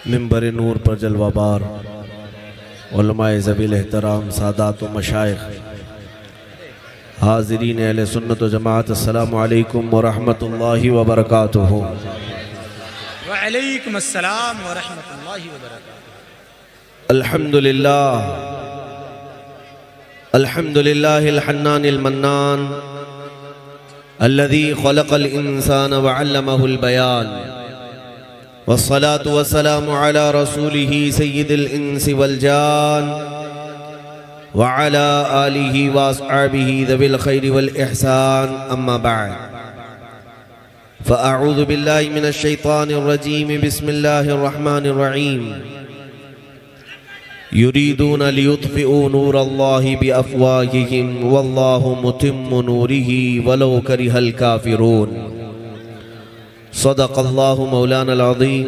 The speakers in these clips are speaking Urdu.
منبر نور پر جلوہ بار علماء ذویل احترام سادات و مشائخ حاضرین اہل سنت و جماعت، السلام علیکم ورحمۃ اللہ وبرکاتہ۔ وعلیکم السلام ورحمۃ اللہ وبرکاتہ۔ الحمد للہ الحنان المنان الذي خلق الانسان وعلمه البیان، والصلاة والسلام على رسوله سید الانس والجان وعلى آلہ واصحابہ ذوی الخیر والاحسان، اما بعد فاعوذ باللہ من الشیطان الرجیم، بسم اللہ الرحمن الرحیم۔ یریدون لیطفئوا نور اللہ بافواہہم واللہ متم نورہ ولو کرہ الکافرون۔ صدق اللہ مولانا العظیم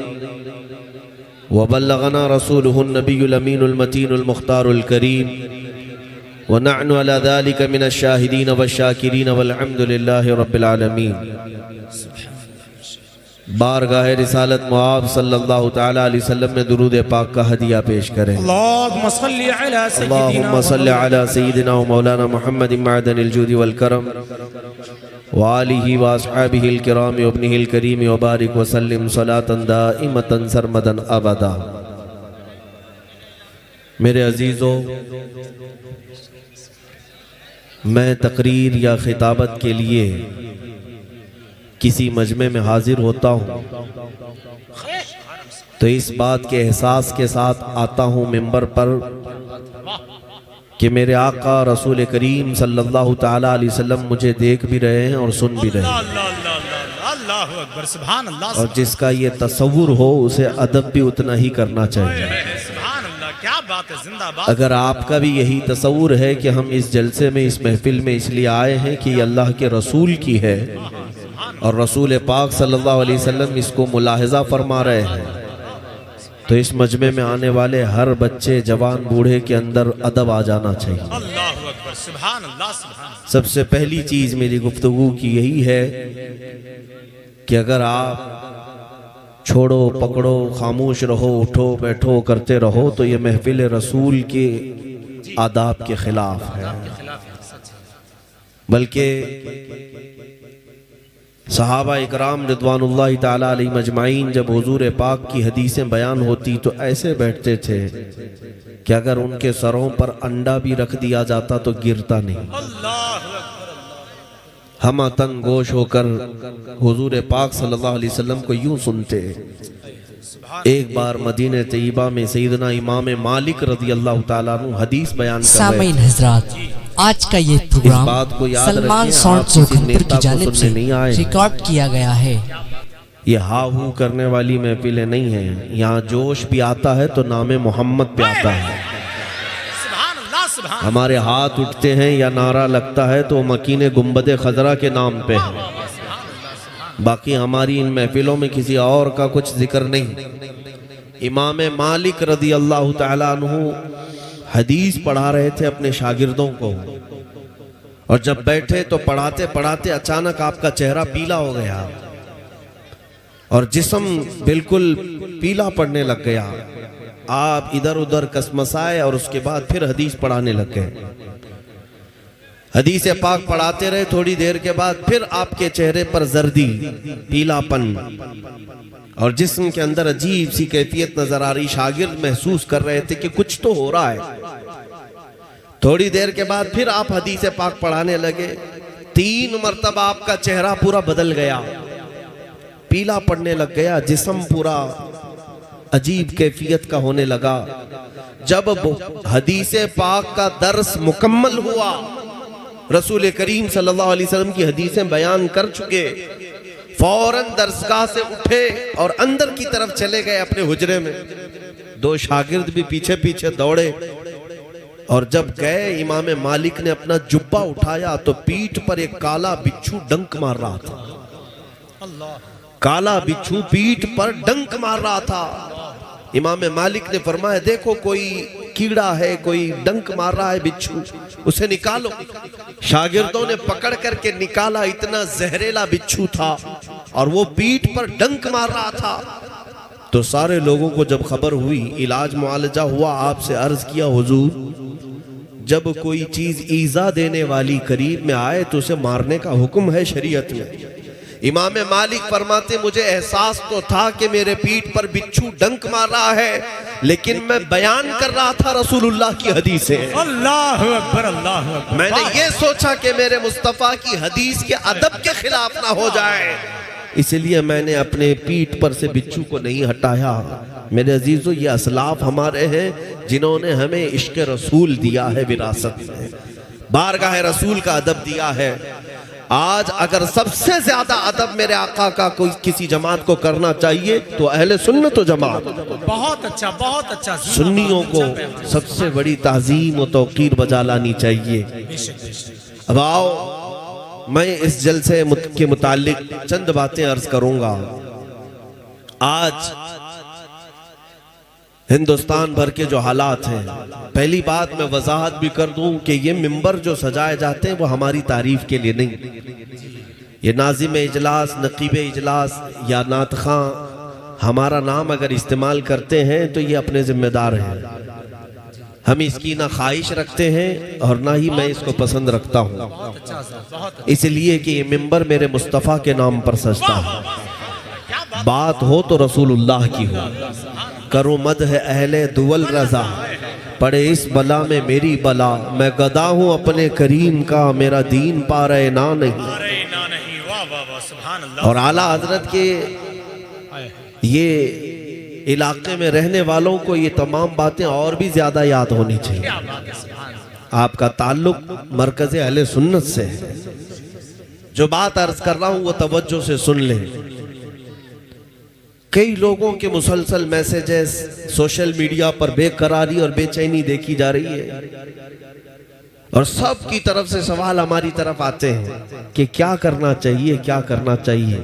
وبلغنا رسولہ النبی الامین المتین المختار الکریم، ونحن على ذلك من الشاہدین والشاکرین والحمد للہ رب العالمین۔ بارگاہ رسالت معاب صلی اللہ تعالی علیہ وسلم میں درود پاک کا ہدیہ پیش کریں۔ اللہم صلی علی سیدنا و مولانا محمد معدن الجود والکرم وآلہ واصحابہ الکرام وابنہ الکریم وبارک وسلم صلاة دائمة سرمدا ابدا۔ میرے عزیزو، میں تقریر یا خطابت کے لیے کسی مجمع میں حاضر ہوتا ہوں تو اس بات کے احساس کے ساتھ آتا ہوں ممبر پر کہ میرے آقا رسول کریم صلی اللہ تعالی علیہ وسلم مجھے دیکھ بھی رہے ہیں اور سن بھی رہے ہیں، اللہ اکبر، سبحان اللہ، اور جس کا یہ تصور ہو اسے ادب بھی اتنا ہی کرنا چاہیے۔ سبحان اللہ، کیا بات ہے، زندہ باد۔ اگر آپ کا بھی یہی تصور ہے کہ ہم اس جلسے میں، اس محفل میں اس لیے آئے ہیں کہ یہ اللہ کے رسول کی ہے اور رسول پاک صلی اللہ علیہ وسلم اس کو ملاحظہ فرما رہے ہیں، تو اس مجمع میں آنے والے ہر بچے، جوان، بوڑھے کے اندر ادب آ جانا چاہیے۔ اللہ اکبر، سبحان اللہ، سبحان اللہ۔ سب سے پہلی چیز میری گفتگو کی یہی ہے کہ اگر آپ چھوڑو پکڑو، خاموش رہو، اٹھو بیٹھو کرتے رہو تو یہ محفل رسول کے آداب کے خلاف ہے۔ بلکہ صحابہ اکرام رضوان اللہ تعالی علیہ مجمعین جب حضور پاک کی حدیثیں بیان ہوتی تو ایسے بیٹھتے تھے کہ اگر ان کے سروں پر انڈا بھی رکھ دیا جاتا تو گرتا نہیں۔ ہم تنگ گوش ہو کر حضور پاک صلی اللہ علیہ وسلم کو یوں سنتے۔ ایک بار مدینہ طیبہ میں سیدنا امام مالک رضی اللہ تعالیٰ عنہ حدیث بیان کر رہے سامعین حضرات، آج کا یہ پروگرام سلمان ساؤنڈ زوکھنپور کی جانب سے ریکارڈ کیا گیا ہے۔ یہ ہا ہو کرنے والی محفلیں نہیں ہیں، یہاں جوش بھی آتا ہے تو نام محمد پہ آتا ہے۔ ہمارے ہاتھ اٹھتے ہیں یا نعرہ لگتا ہے تو مکین گنبد خضرا کے نام پہ ہے، باقی ہماری ان محفلوں میں کسی اور کا کچھ ذکر نہیں۔ امام مالک رضی اللہ تعالیٰ عنہ حدیث پڑھا رہے تھے اپنے شاگردوں کو، اور جب بیٹھے تو پڑھاتے پڑھاتے اچانک آپ کا چہرہ پیلا ہو گیا اور جسم بالکل پیلا پڑنے لگ گیا۔ آپ ادھر ادھر کسمسائے اور اس کے بعد پھر حدیث پڑھانے لگ گئے۔ حدیث پاک پڑھاتے رہے، تھوڑی دیر کے بعد پھر آپ کے چہرے پر زردی، پیلا پن اور جسم کے اندر عجیب سی کیفیت نظر آ رہی۔ شاگرد محسوس کر رہے تھے کہ کچھ تو ہو رہا ہے۔ تھوڑی دیر کے بعد پھر آپ حدیث پاک پڑھانے لگے، 3 مرتبہ آپ کا چہرہ پورا بدل گیا، پیلا پڑنے لگ گیا، جسم پورا عجیب کیفیت کا ہونے لگا۔ جب حدیث پاک کا درس مکمل ہوا، رسول کریم صلی اللہ علیہ وسلم کی حدیثیں بیان کر چکے، فوراً درسگاہ سے اٹھے اور اندر کی طرف چلے گئے اپنے حجرے میں۔ 2 شاگرد بھی پیچھے پیچھے دوڑے، اور جب گئے امام مالک نے اپنا جبہ اٹھایا تو پیٹھ پر ایک کالا بچھو ڈنک مار رہا تھا۔ کالا بچھو پیٹھ پر ڈنک مار رہا تھا۔ امام مالک نے فرمایا، دیکھو کوئی کیڑا ہے، کوئی ڈنک مار رہا ہے بچھو، اسے نکالو۔ شاگردوں نے پکڑ کر کے نکالا، اتنا زہریلا بچھو تھا اور وہ پیٹھ پر ڈنک مار رہا تھا۔ تو سارے لوگوں کو جب خبر ہوئی، علاج معالجہ ہوا، آپ سے عرض کیا حضور جب کوئی چیز ایذا دینے والی قریب میں آئے تو اسے مارنے کا حکم ہے شریعت میں۔ امام مالک فرماتے مجھے احساس تو تھا کہ میرے پیٹھ پر بچھو ڈنک مار رہا ہے، لیکن میں بیان کر رہا تھا رسول اللہ کی حدیثیں۔ اللہ اکبر اللہ اکبر۔ میں نے یہ سوچا کہ میرے مصطفیٰ کی حدیث کے ادب کے خلاف نہ ہو جائے، اس لیے میں نے اپنے پیٹھ پر سے بچھو کو نہیں ہٹایا۔ میرے عزیزو، یہ اسلاف ہمارے ہیں جنہوں نے ہمیں عشق رسول دیا ہے، وراثت میں بارگاہ رسول کا ادب دیا ہے۔ آج اگر سب سے زیادہ ادب میرے آقا کا کوئی کسی جماعت کو کرنا چاہیے تو اہل سنت و جماعت، بہت اچھا بہت اچھا۔ سنیوں کو سب سے بڑی تعظیم و توقیر بجا لانی چاہیے۔ اب آؤ میں اس جلسے کے متعلق چند باتیں عرض کروں گا۔ آج ہندوستان بھر کے جو حالات ہیں، پہلی بات میں وضاحت بھی کر دوں کہ یہ ممبر جو سجائے جاتے ہیں وہ ہماری تعریف کے لیے نہیں، یہ ناظم اجلاس، نقیب اجلاس یا نعت خواں ہمارا نام اگر استعمال کرتے ہیں تو یہ اپنے ذمہ دار ہیں۔ ہم اس کی نہ خواہش رکھتے ہیں اور نہ ہی میں اس کو پسند رکھتا ہوں، اس لیے کہ یہ ممبر میرے مصطفیٰ کے نام پر سجتا ہے۔ بات ہو تو رسول اللہ کی ہو، کرو مدح اہل دول رضا، پڑے اس بلا میں میری بلا، میں گدا ہوں اپنے کریم کا، میرا دین پارے نہ نہیں۔ اور اعلیٰ حضرت کے یہ علاقے میں رہنے والوں کو یہ تمام باتیں اور بھی زیادہ یاد ہونی چاہیے۔ آپ کا تعلق مرکز اہل سنت سے ہے۔ جو بات عرض کر رہا ہوں وہ توجہ سے سن لیں۔ کئی لوگوں کے مسلسل میسیجز سوشل میڈیا پر بے قراری اور بے چینی دیکھی جا رہی ہے، اور سب کی طرف سے سوال ہماری طرف آتے ہیں کہ کیا کرنا چاہیے، کیا کرنا چاہیے۔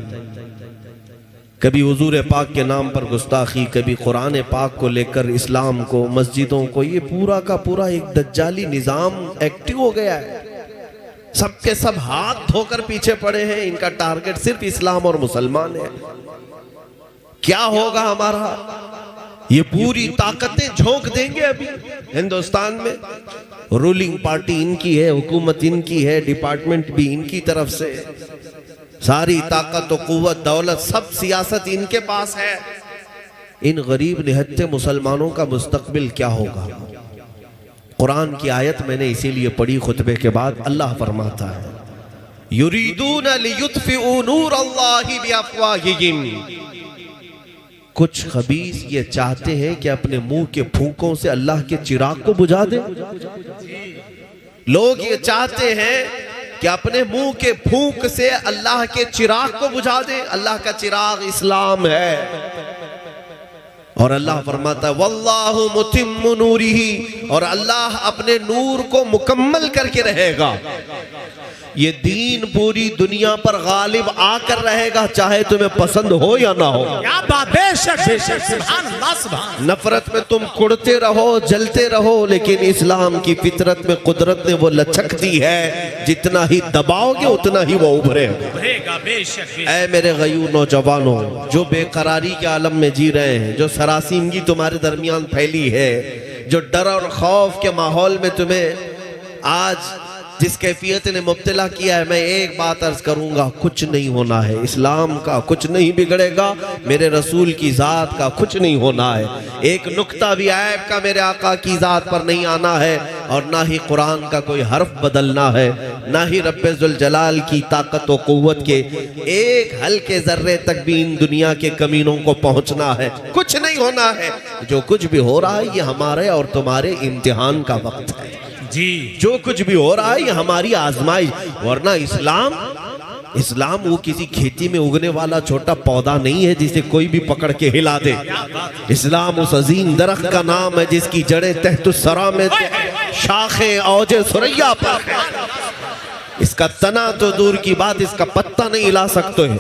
کبھی حضور پاک کے نام پر گستاخی، کبھی قرآن پاک کو لے کر اسلام کو، مسجدوں کو، یہ پورا کا پورا ایک دجالی نظام ایکٹیو ہو گیا ہے۔ سب کے سب ہاتھ دھو کر پیچھے پڑے ہیں، ان کا ٹارگٹ صرف اسلام اور مسلمان ہے۔ کیا ہوگا ہمارا؟ یہ پوری طاقتیں جھونک دیں گے ابھی ہندوستان میں۔ رولنگ پارٹی ان کی ہے، حکومت ان کی ہے، ڈپارٹمنٹ بھی ان کی طرف سے، ساری طاقت و قوت دولت سب سیاست ان کے پاس ہے۔ ان غریب نہتے مسلمانوں کا مستقبل کیا ہوگا؟ قرآن کی آیت میں نے اسی لیے پڑھی خطبے کے بعد، اللہ فرماتا ہے یریدون لیطفئوا نور اللہ بافواہہم، کچھ خبیث یہ چاہتے ہیں کہ اپنے منہ کے پھونکوں سے اللہ کے چراغ کو بجھا دیں۔ لوگ یہ چاہتے ہیں کہ اپنے منہ کے پھونک سے اللہ کے چراغ کو بجھا دیں۔ اللہ کا چراغ اسلام ہے، اور اللہ فرماتا ہے واللہ متم نورہ، اور اللہ اپنے نور کو مکمل کر کے رہے گا۔ یہ دین پوری دنیا پر غالب آ کر رہے گا، چاہے تمہیں پسند ہو یا نہ ہو۔ کیا بات، بے شک بے شک، سبحان اللہ سبحان۔ نفرت میں تم کڑتے رہو، جلتے رہو، لیکن اسلام کی فطرت میں قدرت نے وہ لچک دی ہے، جتنا ہی دباؤ گے اتنا ہی وہ ابھرے گا۔ بے شک۔ اے میرے غیور نوجوانوں جو بے قراری کے عالم میں جی رہے ہیں، جو سراسیمگی تمہارے درمیان پھیلی ہے، جو ڈر اور خوف کے ماحول میں تمہیں آج جس کیفیت نے مبتلا کیا ہے، میں ایک بات عرض کروں گا، کچھ نہیں ہونا ہے۔ اسلام کا کچھ نہیں بگڑے گا، میرے رسول کی ذات کا کچھ نہیں ہونا ہے۔ ایک نقطہ بھی عیب کا میرے آقا کی ذات پر نہیں آنا ہے، اور نہ ہی قرآن کا کوئی حرف بدلنا ہے، نہ ہی رب ذوالجلال کی طاقت و قوت کے ایک ہلکے ذرے تک بھی ان دنیا کے کمینوں کو پہنچنا ہے۔ کچھ نہیں ہونا ہے۔ جو کچھ بھی ہو رہا ہے یہ ہمارے اور تمہارے امتحان کا وقت ہے جی۔ جو کچھ بھی ہو رہا ہے یہ ہماری آزمائش، ورنہ اسلام وہ کسی کھیتی میں اگنے والا چھوٹا پودا نہیں ہے جسے کوئی بھی پکڑ کے ہلا دے۔ اسلام اس عظیم درخت کا نام ہے جس کی جڑیں تحت الثری میں، شاخیں اوج ثریا پر ہے۔ اس کا تنا تو دور کی بات، اس کا پتہ نہیں ہلا سکتے ہیں۔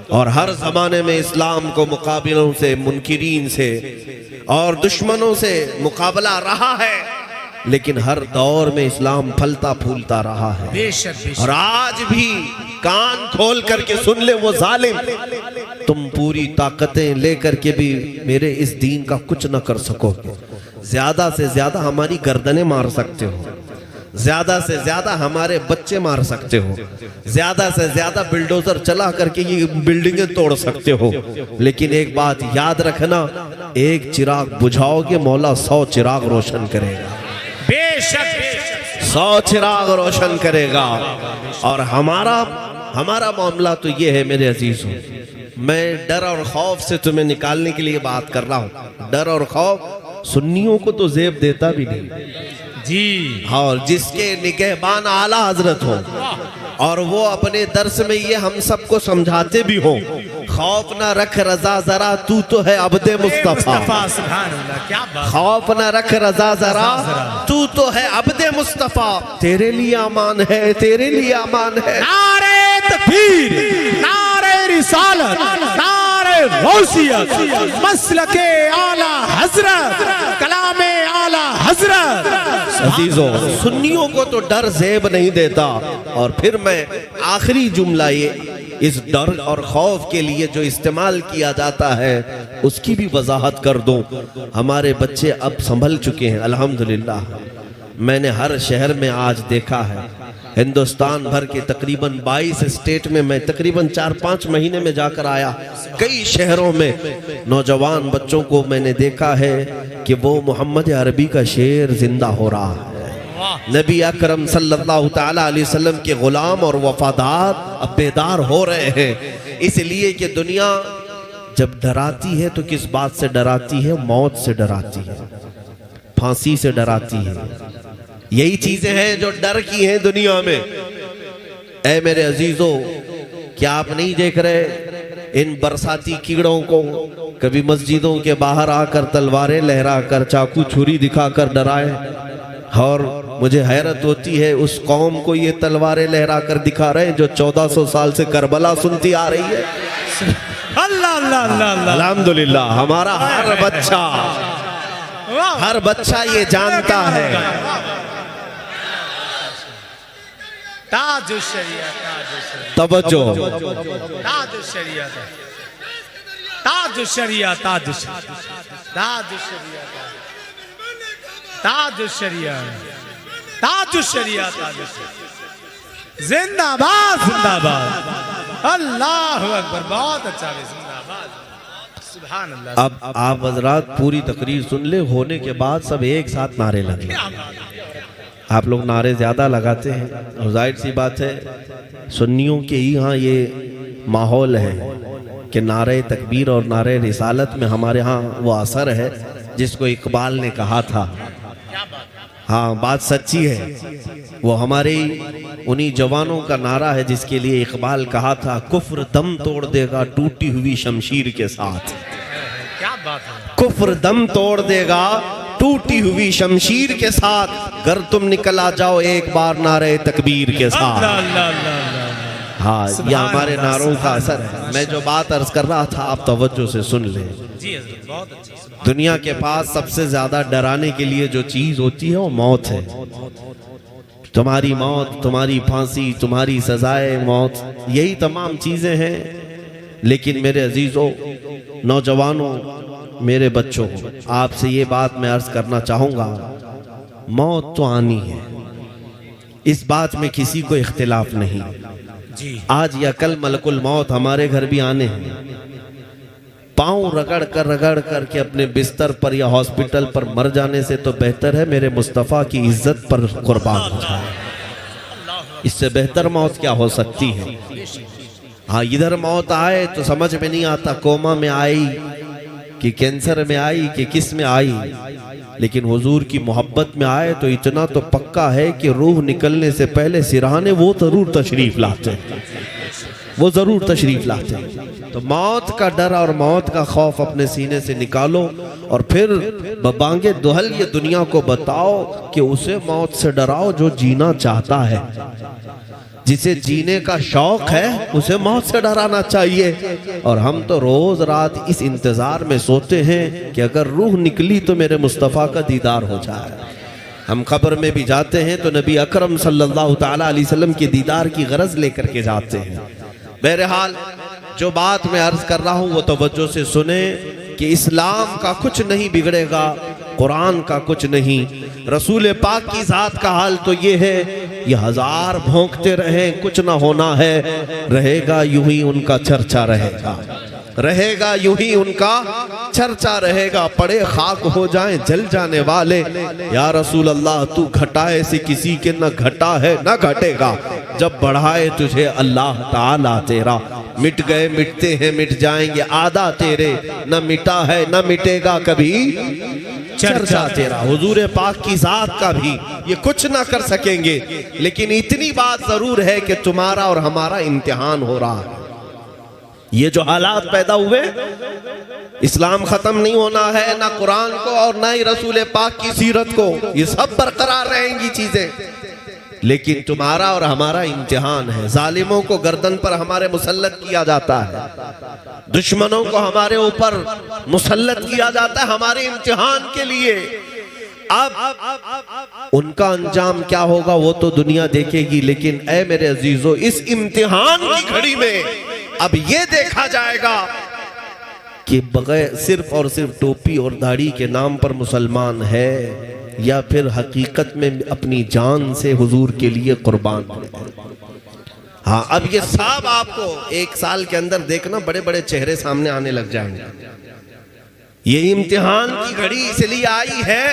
اور ہر زمانے میں اسلام کو مقابلوں سے، منکرین سے اور دشمنوں سے مقابلہ رہا ہے، لیکن ہر دور میں اسلام پھلتا پھولتا رہا ہے. بے شک بے اور شک. آج بھی کان کھول کر کے سن لے وہ ظالم، تم پوری طاقتیں لے کر کے بھی میرے اس دین کا کچھ نہ کر سکو گے. زیادہ سے زیادہ ہماری گردنیں مار سکتے ہو، زیادہ سے زیادہ ہمارے بچے مار سکتے ہو، زیادہ سے زیادہ بلڈوزر چلا کر کے یہ بلڈنگیں توڑ سکتے ہو، لیکن ایک بات یاد رکھنا، ایک چراغ بجھاؤ گے مولا 100 چراغ روشن کرے گا. بے شک بے شک. 100 چراغ روشن کرے گا. اور ہمارا معاملہ تو یہ ہے میرے عزیزوں، میں ڈر اور خوف سے تمہیں نکالنے کے لیے بات کر رہا ہوں. ڈر اور خوف سنیوں کو تو زیب دیتا بھی نہیں جی. اور جس کے نگہبان اعلیٰ حضرت ہو اور وہ اپنے درس میں یہ ہم سب کو سمجھاتے بھی ہوں، خوف نہ رکھ رضا ذرا تو ہے عبد مصطفیٰ. سبحان اللہ. کیا بات. خوف نہ رکھ رضا ذرا تو ہے عبد مصطفیٰ. تیرے لیے امان ہے، تیرے لیے امان ہے. نعرہ تکبیر، نعرہ رسالت، نعرہ غوثیت، مسلک اعلی حضرت، کلام اعلی حضرت. عزیزوں، سنیوں کو تو ڈر زیب نہیں دیتا. اور پھر میں آخری جملہ یہ اس ڈر اور خوف کے لیے جو استعمال کیا جاتا ہے اس کی بھی وضاحت کر دوں. ہمارے بچے اب سنبھل چکے ہیں الحمدللہ. میں نے ہر شہر میں آج دیکھا ہے، ہندوستان بھر کے تقریباً 22 اسٹیٹ میں میں تقریباً 4-5 مہینے میں جا کر آیا. کئی شہروں میں نوجوان بچوں کو میں نے دیکھا ہے کہ وہ محمد عربی کا شعر زندہ ہو رہا ہے. نبی اکرم صلی اللہ تعالیٰ علیہ وسلم کے غلام اور وفادار اب بیدار ہو رہے ہیں. اس لیے کہ دنیا جب ڈراتی ہے تو کس بات سے ڈراتی ہے؟ موت سے ڈراتی ہے، پھانسی سے ڈراتی ہے. یہی چیزیں ہیں جو ڈر کی ہیں دنیا میں. اے میرے عزیزو، کیا آپ نہیں دیکھ رہے ان برساتی کیڑوں کو؟ کبھی مسجدوں کے باہر آ کر تلواریں لہرا کر، چاقو چھری دکھا کر ڈرائے. اور مجھے حیرت ہوتی ہے اس قوم کو یہ تلواریں لہرا کر دکھا رہے ہیں جو 1400 سال سے کربلا سنتی آ رہی ہے. اللہ اللہ اللہ اللہ. الحمدللہ ہمارا ہر بچہ یہ جانتا ہے. تاج الشریعت، تاج الشریعت، توجہ، تاج الشریعت، تاج الشریعت، تاج الشریعت، تاج الشریعت، تاج الشریعت، تاج الشریعت، تاج الشریعت. زندہ باد، زندہ باد. اللہ اکبر. بہت اچھا ہے. زندہ باد. سبحان اللہ. اب آپ حضرات پوری تقریر سن لے، ہونے کے بعد سب ایک ساتھ نعرے لگے. آپ لوگ نعرے زیادہ لگاتے ہیں اور ظاہر سی بات ہے سنیوں کے ہی ہاں یہ ماحول ہے کہ نعرہ تکبیر اور نعرہ رسالت میں ہمارے ہاں وہ اثر ہے جس کو اقبال نے کہا تھا. ہاں بات سچی ہے. وہ ہمارے انہی جوانوں کا نعرہ ہے جس کے لیے اقبال کہا تھا، کفر دم توڑ دے گا ٹوٹی ہوئی شمشیر کے ساتھ. کیا بات ہے. کفر دم توڑ دے گا ٹوٹی ہوئی شمشیر کے ساتھ، گر تم نکل آ جاؤ ایک بار نعرہ تکبیر کے ساتھ. ہاں یہ ہمارے نعروں کا اثر ہے. میں جو بات عرض کر رہا تھا آپ توجہ سے سن لیں. جی حضرت بہت اچھی. دنیا کے پاس سب سے زیادہ ڈرانے کے لیے جو چیز ہوتی ہے وہ موت ہے. تمہاری موت، تمہاری پھانسی، تمہاری سزائے موت، یہی تمام چیزیں ہیں. لیکن میرے عزیزوں، نوجوانوں، میرے بچوں، آپ سے یہ بات میں عرض کرنا چاہوں گا، موت تو آنی ہے، اس بات میں کسی کو اختلاف نہیں. آج یا کل ملک الموت ہمارے گھر بھی آنے ہیں. پاؤں رگڑ کر کے اپنے بستر پر یا ہاسپٹل پر مر جانے سے تو بہتر ہے میرے مصطفیٰ کی عزت پر قربان ہو جائے. اس سے بہتر موت کیا ہو سکتی ہے؟ ہاں ادھر موت آئے تو سمجھ میں نہیں آتا کوما میں آئی کہ کینسر میں آئی کہ کس میں آئی، لیکن حضور کی محبت میں آئے تو اتنا تو پکا ہے کہ روح نکلنے سے پہلے سرہانے وہ ضرور تشریف لاتے ہیں، وہ ضرور تشریف لاتے ہیں. تو موت کا ڈر اور موت کا خوف اپنے سینے سے نکالو اور پھر ببانگے دہل یہ دنیا کو بتاؤ کہ اسے موت سے ڈراؤ جو جینا چاہتا ہے. جسے جینے کا شوق ہے اسے موت سے ڈرانا چاہیے. اور ہم تو روز رات اس انتظار میں سوتے ہیں کہ اگر روح نکلی تو میرے مصطفیٰ کا دیدار ہو جائے. ہم قبر میں بھی جاتے ہیں تو نبی اکرم صلی اللہ تعالیٰ علیہ وسلم کے دیدار کی غرض لے کر کے جاتے ہیں۔ بہرحال جو بات میں عرض کر رہا ہوں وہ توجہ سے سنیں کہ اسلام کا کچھ نہیں بگڑے گا، قرآن کا کچھ نہیں، رسول پاک کی ذات کا حال تو یہ ہے، یہ ہزار بھونکتے رہیں کچھ نہ ہونا ہے، رہے گا یوں ہی ان کا چرچا رہے گا، رہے گا یوں ہی ان کا چرچا رہے گا، پڑے خاک ہو جائیں جل جانے والے، یا رسول اللہ تو گھٹائے سے کسی کے نہ گھٹا ہے نہ گھٹے گا، جب بڑھائے تجھے اللہ تعالیٰ تیرا، مٹ گئے مٹتے ہیں مٹ جائیں گے آدھا تیرے، نہ مٹا ہے نہ مٹے گا کبھی چرچا تیرا۔ حضور پاک کی ذات کا بھی یہ کچھ نہ کر سکیں گے، لیکن اتنی بات ضرور ہے کہ تمہارا اور ہمارا امتحان ہو رہا ہے۔ یہ جو حالات پیدا ہوئے، اسلام ختم نہیں ہونا ہے، نہ قرآن کو اور نہ ہی رسول پاک کی سیرت کو، یہ سب برقرار رہیں گی چیزیں، لیکن تمہارا اور ہمارا امتحان ہے۔ ظالموں کو گردن پر ہمارے مسلط کیا جاتا ہے، دشمنوں کو ہمارے اوپر مسلط کیا جاتا ہے ہمارے امتحان کے لیے۔ اب ان کا انجام کیا ہوگا وہ تو دنیا دیکھے گی، لیکن اے میرے عزیزو اس امتحان کی گھڑی میں اب یہ دیکھا جائے گا کہ بغیر صرف اور صرف ٹوپی اور داڑھی کے نام پر مسلمان ہے یا پھر حقیقت میں اپنی جان سے حضور کے لیے قربان ہے۔ ہاں اب یہ سب آپ کو ایک سال کے اندر دیکھنا بڑے بڑے چہرے سامنے آنے لگ جائیں گے۔ یہ امتحان کی گھڑی اس لیے آئی ہے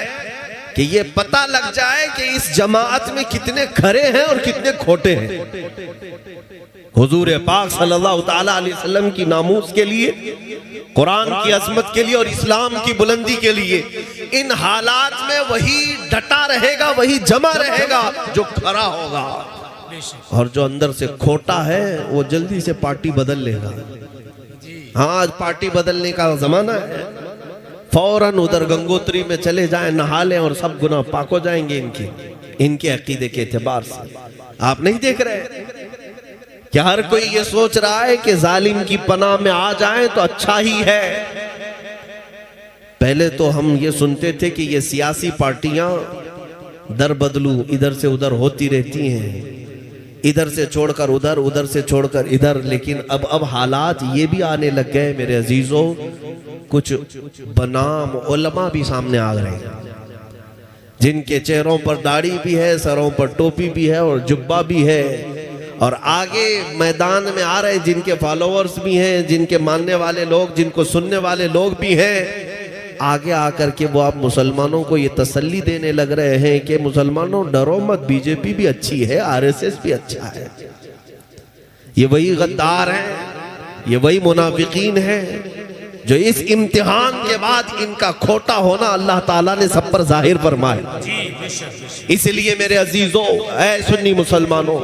کہ یہ پتہ لگ جائے کہ اس جماعت میں کتنے کھرے ہیں اور کتنے کھوٹے ہیں۔ حضور پاک صلی اللہ تعالیٰ علیہ وسلم کی ناموس کے لیے، قرآن کی عظمت کے لیے اور اسلام کی بلندی کے لیے ان حالات میں وہی ڈٹا رہے گا، وہی جمع رہے گا جو کھرا ہوگا، اور جو اندر سے کھوٹا ہے وہ جلدی سے پارٹی بدل لے گا۔ ہاں آج پارٹی بدلنے کا زمانہ ہے، فوراً ادھر گنگوتری میں چلے جائیں، نہا لیں اور سب گناہ پاک ہو جائیں گے ان کے عقیدے کے اعتبار سے۔ آپ نہیں دیکھ رہے کہ ہر کوئی یہ سوچ رہا ہے کہ ظالم کی پناہ میں آ جائیں تو اچھا ہی ہے۔ پہلے تو ہم یہ سنتے تھے کہ یہ سیاسی پارٹیاں در بدلو ادھر سے ادھر ہوتی رہتی ہیں، ادھر سے چھوڑ کر ادھر، ادھر سے چھوڑ کر ادھر، لیکن اب حالات یہ بھی آنے لگ گئے میرے عزیزو، کچھ بنام علماء بھی سامنے آ رہے ہیں جن کے چہروں پر داڑھی بھی ہے، سروں پر ٹوپی بھی ہے اور جبہ بھی ہے، اور آگے میدان میں آ رہے جن کے فالوورز بھی ہیں، جن کے ماننے والے لوگ، جن کو سننے والے لوگ بھی ہیں، آگے آ کر کے وہ آپ مسلمانوں کو یہ تسلی دینے لگ رہے ہیں کہ مسلمانوں ڈرو مت، بی جے پی بھی اچھی ہے، آر ایس ایس بھی اچھا ہے، یہ وہی غدار ہیں، یہ وہی منافقین ہیں جو اس امتحان کے بعد ان کا کھوٹا ہونا اللہ تعالیٰ نے سب پر ظاہر فرمایا۔ اس لیے میرے عزیزوں، اے سنی مسلمانوں،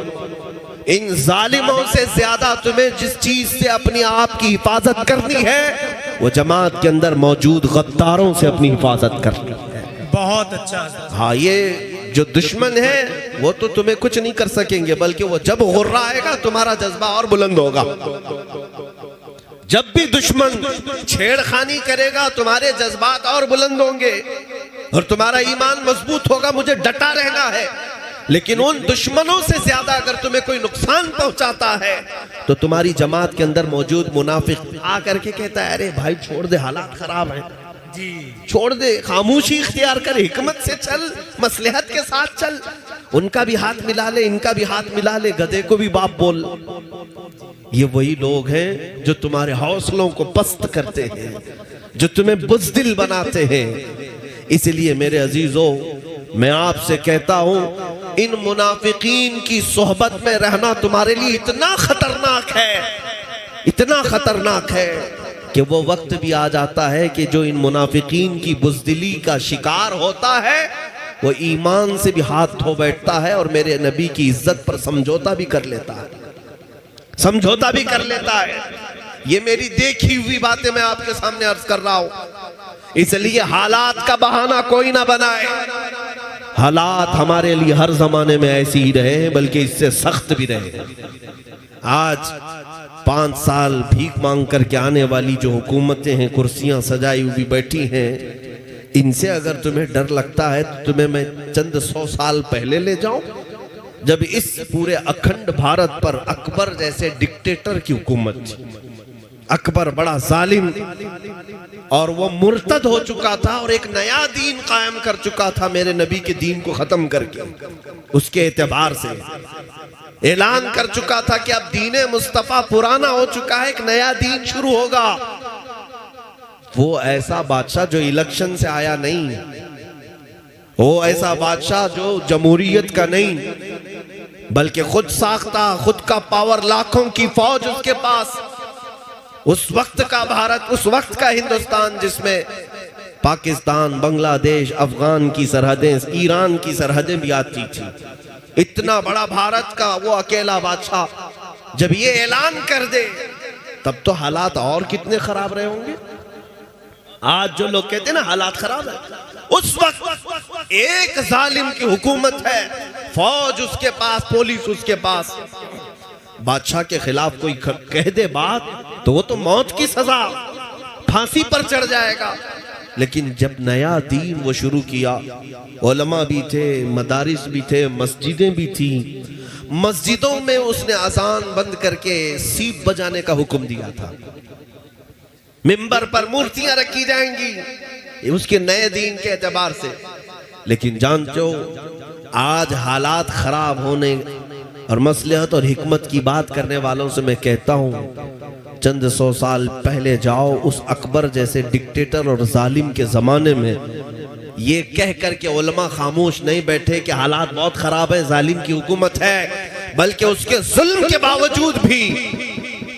ان ظالموں سے زیادہ تمہیں جس چیز سے اپنی آپ کی حفاظت کرنی ہے وہ جماعت کے اندر موجود غداروں سے اپنی حفاظت کرنی ہے۔ بہت اچھا۔ ہاں یہ جو دشمن ہے وہ تو تمہیں کچھ نہیں کر سکیں گے، بلکہ وہ جب غرہ آئے گا تمہارا جذبہ اور بلند ہوگا۔ جب بھی دشمن چھیڑ خانی کرے گا تمہارے جذبات اور بلند ہوں گے اور تمہارا ایمان مضبوط ہوگا، مجھے ڈٹا رہنا ہے۔ لیکن ان دشمنوں سے زیادہ اگر تمہیں کوئی نقصان پہنچاتا ہے تو تمہاری جماعت کے اندر موجود منافق آ کر کے کہتا ہے ارے بھائی چھوڑ دے، حالات خراب ہیں، چھوڑ دے، خاموشی اختیار کر، حکمت سے چل، مصلحت کے ساتھ چل، ان کا بھی ہاتھ ملا لے، ان کا بھی ہاتھ ملا لے، گدھے کو بھی باپ بول۔ یہ وہی لوگ ہیں جو تمہارے حوصلوں کو پست کرتے ہیں، جو تمہیں بزدل بناتے ہیں۔ اس لیے میرے عزیزو میں آپ سے کہتا ہوں ان منافقین کی صحبت میں رہنا تمہارے لیے اتنا خطرناک ہے، اتنا خطرناک ہے کہ وہ وقت بھی آ جاتا ہے کہ جو ان منافقین کی بزدلی کا شکار ہوتا ہے وہ ایمان سے بھی ہاتھ دھو بیٹھتا ہے اور میرے نبی کی عزت پر سمجھوتا بھی کر لیتا ہے، سمجھوتا بھی کر لیتا ہے۔ یہ میری دیکھی ہوئی باتیں میں آپ کے سامنے عرض کر رہا ہوں، اس لیے حالات کا بہانہ کوئی نہ بنائے۔ حالات ہمارے لیے ہر زمانے میں ایسی ہی رہے ہیں، بلکہ اس سے سخت بھی رہے۔ آج 5 سال بھیک مانگ کر کے آنے والی جو حکومتیں ہیں، کرسیاں سجائی ہوئی بیٹھی ہیں، ان سے اگر تمہیں ڈر لگتا ہے تو تمہیں میں چند 100 سال پہلے لے جاؤں، جب اس پورے اکھنڈ بھارت پر اکبر جیسے ڈکٹیٹر کی حکومت تھی۔ اکبر بڑا ظالم اور وہ مرتد ہو چکا تھا اور ایک نیا دین قائم کر چکا تھا، میرے نبی کے دین کو ختم کر کے اس کے اعتبار سے اعلان کر چکا تھا کہ اب دین مصطفیٰ پرانا ہو چکا ہے، ایک نیا دین شروع ہوگا۔ وہ ایسا بادشاہ جو الیکشن سے آیا نہیں، وہ ایسا بادشاہ جو جمہوریت کا نہیں بلکہ خود ساختہ، خود کا پاور، لاکھوں کی فوج اس کے پاس، اس وقت کا بھارت، اس وقت کا ہندوستان جس میں پاکستان، بنگلہ دیش، افغان کی سرحدیں، ایران کی سرحدیں بھی آتی تھی، اتنا بڑا بھارت کا وہ اکیلا بادشاہ جب یہ اعلان کر دے تب تو حالات اور کتنے خراب رہے ہوں گے۔ آج جو لوگ کہتے ہیں نا حالات خراب ہیں، اس وقت ایک ظالم کی حکومت ہے، فوج اس کے پاس، پولیس اس کے پاس، بادشاہ کے خلاف کوئی کہہ دے بات تو وہ تو موت کی سزا، پھانسی پر چڑھ جائے گا۔ لیکن جب نیا دین وہ شروع کیا، علماء بھی تھے، مدارس بھی تھے، مسجدیں بھی تھیں، مسجدوں میں اس نے اذان بند کر کے سیپ بجانے کا حکم دیا تھا، منبر پر مورتیاں رکھی جائیں گی اس کے نئے دین کے اعتبار سے۔ لیکن جانتے ہو آج حالات خراب ہونے اور مصلحت اور حکمت کی بات کرنے والوں سے میں کہتا ہوں چند 100 سال پہلے جاؤ، اس اکبر جیسے ڈکٹیٹر اور ظالم کے زمانے میں یہ کہہ کر کے علماء خاموش نہیں بیٹھے کہ حالات بہت خراب ہیں، ظالم کی حکومت ہے، بلکہ اس کے ظلم کے باوجود بھی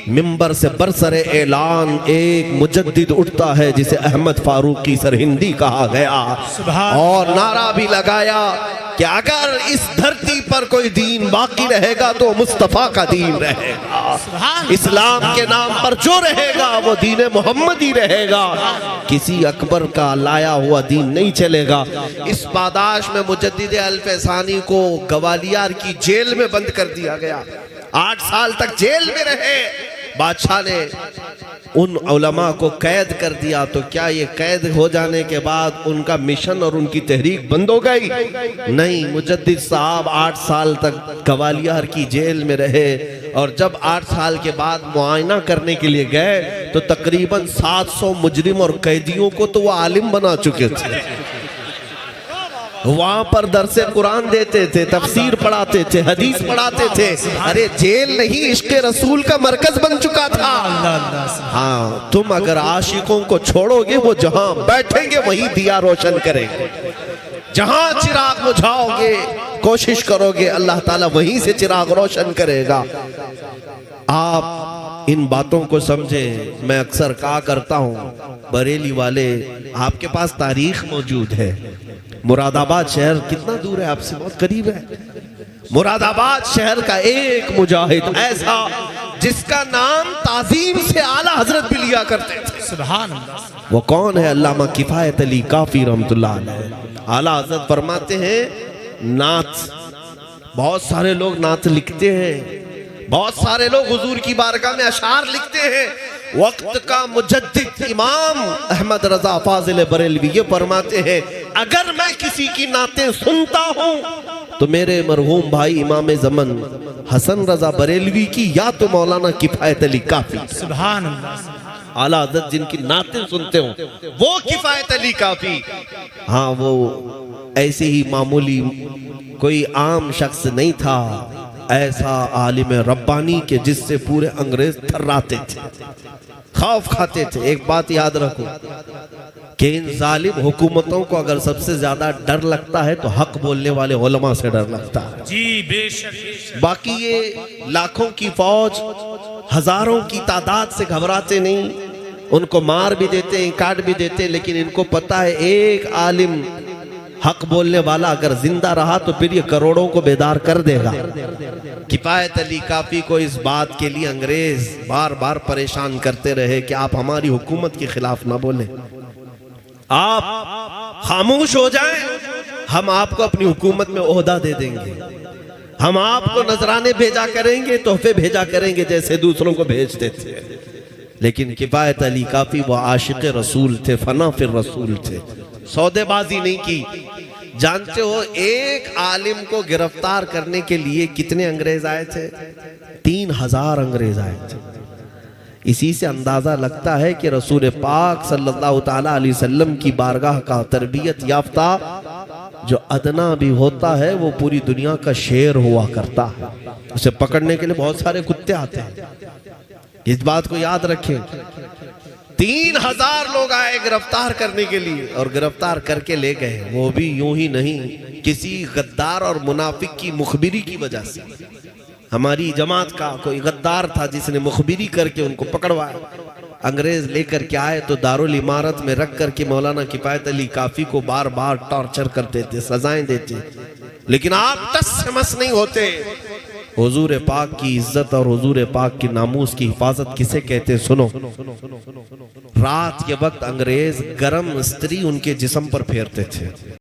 منبر سے برسر اعلان ایک مجدد اٹھتا ہے جسے احمد فاروقی سرہندی کہا گیا، اور نعرہ بھی لگایا کہ اگر اس دھرتی پر کوئی دین باقی رہے گا تو مصطفیٰ کا دین رہے گا، اسلام کے نام پر جو رہے گا وہ دین محمد ہی رہے گا، کسی اکبر کا لایا ہوا دین نہیں چلے گا۔ اس پاداش میں مجدد الف ثانی کو گوالیار کی جیل میں بند کر دیا گیا، 8 سال تک جیل میں رہے، بادشاہ نے ان علماء کو قید کر دیا، تو کیا یہ قید ہو جانے کے بعد ان کا مشن اور ان کی تحریک بند ہو گئی؟ نہیں، مجدد صاحب 8 سال تک گوالیار کی جیل میں رہے، اور جب 8 سال کے بعد معائنہ کرنے کے لیے گئے تو تقریباً 700 مجرم اور قیدیوں کو تو وہ عالم بنا چکے تھے، وہاں پر درس قرآن دیتے تھے، تفسیر پڑھاتے تھے، حدیث پڑھاتے تھے۔ ارے جیل نہیں، عشق رسول کا مرکز بن چکا تھا۔ ہاں، تم اگر عاشقوں کو چھوڑو گے وہ جہاں بیٹھیں گے وہیں دیا روشن کریں گے، جہاں چراغ بجھاؤ گے کوشش کرو گے اللہ تعالیٰ وہیں سے چراغ روشن کرے گا۔ آپ ان باتوں کو سمجھیں۔ میں اکثر کہا کرتا ہوں بریلی والے، آپ کے پاس تاریخ موجود ہے، مراد آباد شہر کتنا دور ہے آپ سے؟ بہت قریب ہے۔ مراد آباد شہر کا ایک مجاہد ایسا جس کا نام تعظیم سے اعلیٰ حضرت بھی لیا کرتے تھے، سبحان اللہ، وہ کون ہے؟ علامہ کفایت علی کافی رحمت اللہ علیہ۔ اعلیٰ حضرت فرماتے ہیں نعت، بہت سارے لوگ نعت لکھتے ہیں، بہت سارے لوگ حضور کی بارگاہ میں اشعار لکھتے ہیں، وقت کا مجدد امام احمد رضا فاضل بریلوی یہ فرماتے ہیں اگر میں کسی کی نعتیں سنتا ہوں تو میرے مرحوم بھائی امام زمن حسن رضا بریلوی کی یا تو مولانا کفایت علی کافی، سبحان اللہ، اعلیٰ حضرت جن کی نعتیں سنتے ہوں وہ کفایت علی کافی۔ ہاں، وہ ایسے ہی معمولی کوئی عام شخص نہیں تھا، ایسا عالم ربانی کہ جس سے پورے انگریز تھراتے تھے، خوف کھاتے تھے۔ ایک بات یاد رکھو کہ ان ظالم حکومتوں کو اگر سب سے زیادہ ڈر لگتا ہے تو حق بولنے والے علماء سے ڈر لگتا ہے۔ جی بے شک، باقی یہ لاکھوں کی فوج ہزاروں کی تعداد سے گھبراتے نہیں، ان کو مار بھی دیتے ہیں، کاٹ بھی دیتے، لیکن ان کو پتا ہے ایک عالم حق بولنے والا اگر زندہ رہا تو پھر یہ کروڑوں کو بیدار کر دے گا۔ کفایت علی کافی کو اس بات کے لیے انگریز بار بار پریشان کرتے رہے کہ آپ ہماری حکومت کے خلاف نہ بولیں، آپ خاموش ہو جائیں، ہم آپ کو اپنی حکومت میں عہدہ دے دیں گے، ہم آپ کو نذرانے بھیجا کریں گے، تحفے بھیجا کریں گے جیسے دوسروں کو بھیجتے تھے۔ لیکن کفایت علی کافی وہ عاشق رسول تھے، فنا فی الرسول تھے، سودے بازی نہیں کی. جانتے ہو ایک عالم کو گرفتار کرنے کے لیے کتنے انگریز آئے تھے؟ 3000 انگریز آئے تھے. اسی سے اندازہ لگتا ہے کہ رسول پاک صلی اللہ تعالیٰ علیہ وسلم کی بارگاہ کا تربیت یافتہ جو ادنا بھی ہوتا ہے وہ پوری دنیا کا شیر ہوا کرتا ہے. اسے پکڑنے کے لیے بہت سارے کتے آتے ہیں. اس بات کو یاد رکھیں. 3000 لوگ آئے گرفتار کرنے کے لیے اور گرفتار کر کے لے گئے. وہ بھی یوں ہی نہیں، کسی غدار اور منافق کی مخبری کی وجہ سے. ہماری جماعت کا کوئی غدار تھا جس نے مخبری کر کے ان کو پکڑوایا. انگریز لے کر کے آئے تو دارالعمارت میں رکھ کر کے مولانا کفایت علی کافی کو بار بار ٹارچر کرتے تھے، سزائیں دیتے. لیکن آپ ٹس سے مس نہیں ہوتے. حضور پاک کی عزت اور حضور پاک کی ناموس کی حفاظت کسے کہتے سنو. رات کے وقت انگریز گرم استری ان کے جسم پر پھیرتے تھے.